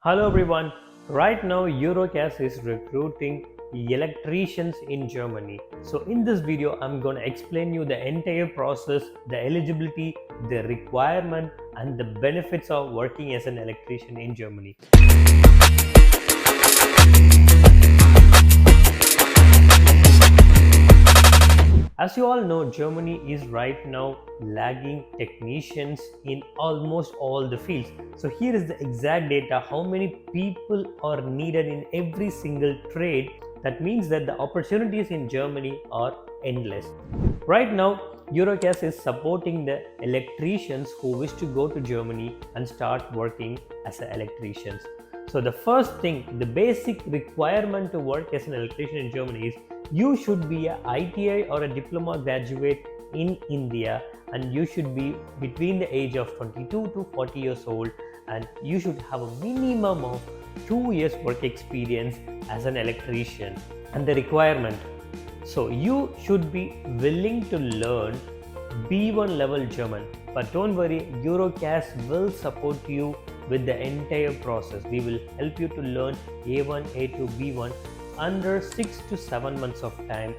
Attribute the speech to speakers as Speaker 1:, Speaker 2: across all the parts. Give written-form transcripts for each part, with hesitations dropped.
Speaker 1: Hello everyone. Right now Eurocas is recruiting electricians in Germany. So in this video I'm going to explain you the entire process, the eligibility, the requirement and the benefits of working as an electrician in Germany. As you all know, Germany is right now lagging technicians in almost all the fields. So here is the exact data, how many people are needed in every single trade. That means that the opportunities in Germany are endless. Right now, Eurocas is supporting the electricians who wish to go to Germany and start working as electricians. So the first thing, the basic requirement to work as an electrician in Germany is you should be a ITI or a diploma graduate in India, and you should be between the age of 22 to 40 years old, and you should have a minimum of 2 years work experience as an electrician. And the requirement, so you should be willing to learn B1 level German, but don't worry, Eurocas will support you with the entire process. We will help you to learn A1, A2, B1 under 6 to 7 months of time,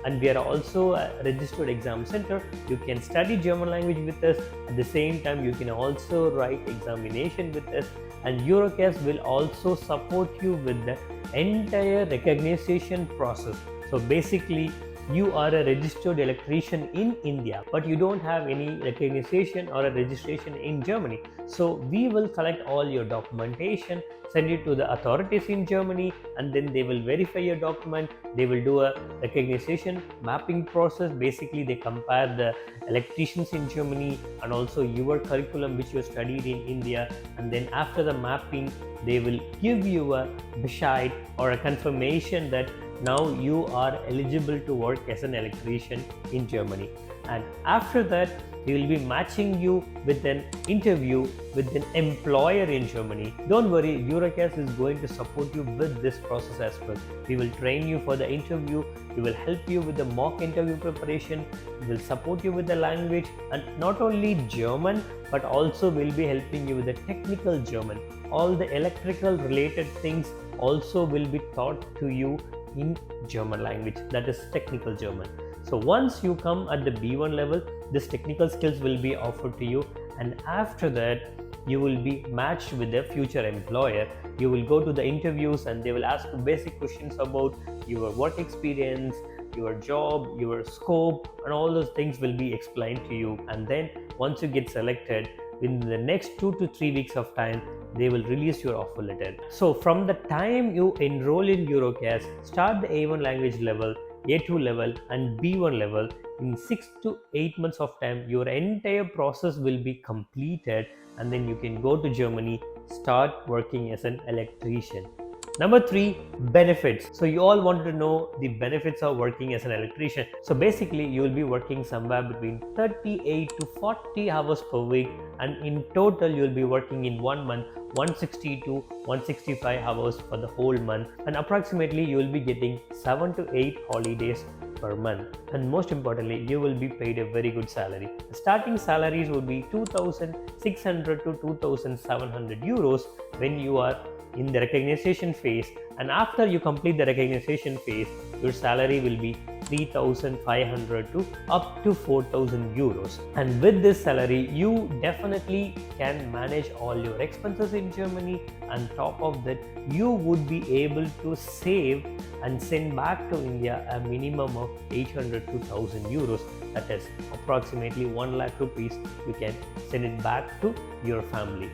Speaker 1: and we are also a registered exam center. You can study German language with us. At the same time, you can also write examination with us, and Eurocas will also support you with the entire recognition process. So basically, you are a registered electrician in India, but you don't have any recognition or a registration in Germany. So we will collect all your documentation, send it to the authorities in Germany, and then they will verify your document. They will do a recognition mapping process. Basically, they compare the electricians in Germany and also your curriculum which you studied in India, and then after the mapping, they will give you a Bescheid or a confirmation that now you are eligible to work as an electrician in Germany. And after that, we will be matching you with an interview with an employer in Germany. Don't worry, Eurocas is going to support you with this process as well. We will train you for the interview, we will help you with the mock interview preparation, we will support you with the language, and not only German, but also we'll be helping you with the technical German. All the electrical related things also will be taught to you in German language, that is technical German. So once you come at the B1 level, this technical skills will be offered to you, and after that you will be matched with a future employer. You will go to the interviews and they will ask you basic questions about your work experience, your job, your scope, and all those things will be explained to you. And then once you get selected, within the next 2 to 3 weeks of time, they will release your offer letter. So from the time you enroll in Eurocas, start the A1 language level, A2 level and B1 level, in 6 to 8 months of time, your entire process will be completed, and then you can go to Germany, start working as an electrician. Number 3, benefits. So you all wanted to know the benefits of working as an electrician. So basically, you will be working somewhere between 38 to 40 hours per week, and in total you will be working in 1 month 160 to 165 hours for the whole month, and approximately you will be getting 7 to 8 holidays per month. And most importantly, you will be paid a very good salary. The starting salaries would be 2,600 to 2,700 euros when you are in the recognition phase, and after you complete the recognition phase, your salary will be 3,500 to up to 4,000 euros. And with this salary, you definitely can manage all your expenses in Germany, and top of that, you would be able to save and send back to India a minimum of 800 to 1,000 euros. That is approximately 1 lakh rupees. You can send it back to your family.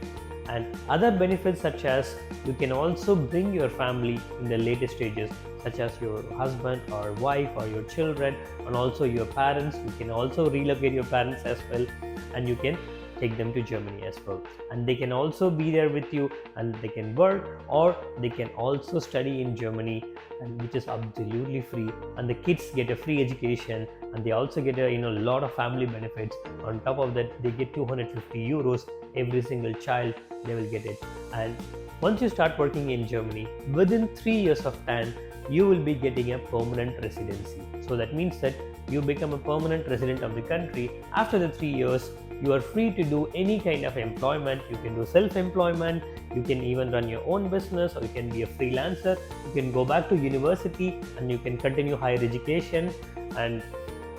Speaker 1: And other benefits, such as you can also bring your family in the later stages, such as your husband or wife or your children, and also your parents. You can also relocate your parents as well, and you can take them to Germany as well, and they can also be there with you, and they can work, or they can also study in Germany, and which is absolutely free, and the kids get a free education, and they also get a lot of family benefits. On top of that, they get 250 euros every single child, they will get it. And once you start working in Germany, within 3 years of time, you will be getting a permanent residency. So that means that you become a permanent resident of the country. After the 3 years, You are free to do any kind of employment. You can do self-employment, you can even run your own business, or you can be a freelancer. You can go back to university and you can continue higher education, and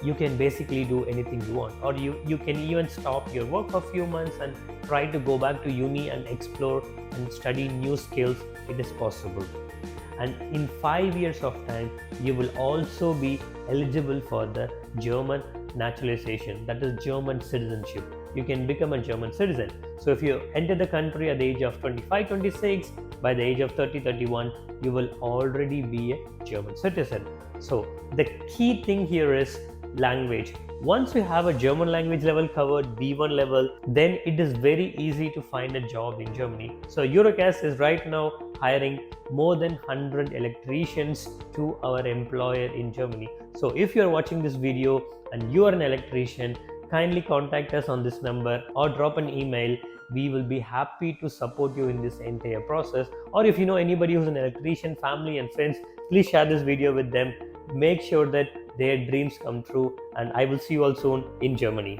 Speaker 1: you can basically do anything you want. Or you can even stop your work for a few months and try to go back to uni and explore and study new skills. It is possible. And in 5 years of time, you will also be eligible for the German naturalization, that is German citizenship. You can become a German citizen. So if you enter the country at the age of 25, 26, by the age of 30, 31, you will already be a German citizen. So the key thing here is language. Once you have a German language level covered, B1 level, then it is very easy to find a job in Germany. So Eurocas is right now hiring more than 100 electricians to our employer in Germany. So if you are watching this video and you are an electrician, kindly contact us on this number or drop an email. We will be happy to support you in this entire process. Or if you know anybody who's an electrician, family and friends, please share this video with them. Make sure that their dreams come true, and I will see you all soon in Germany.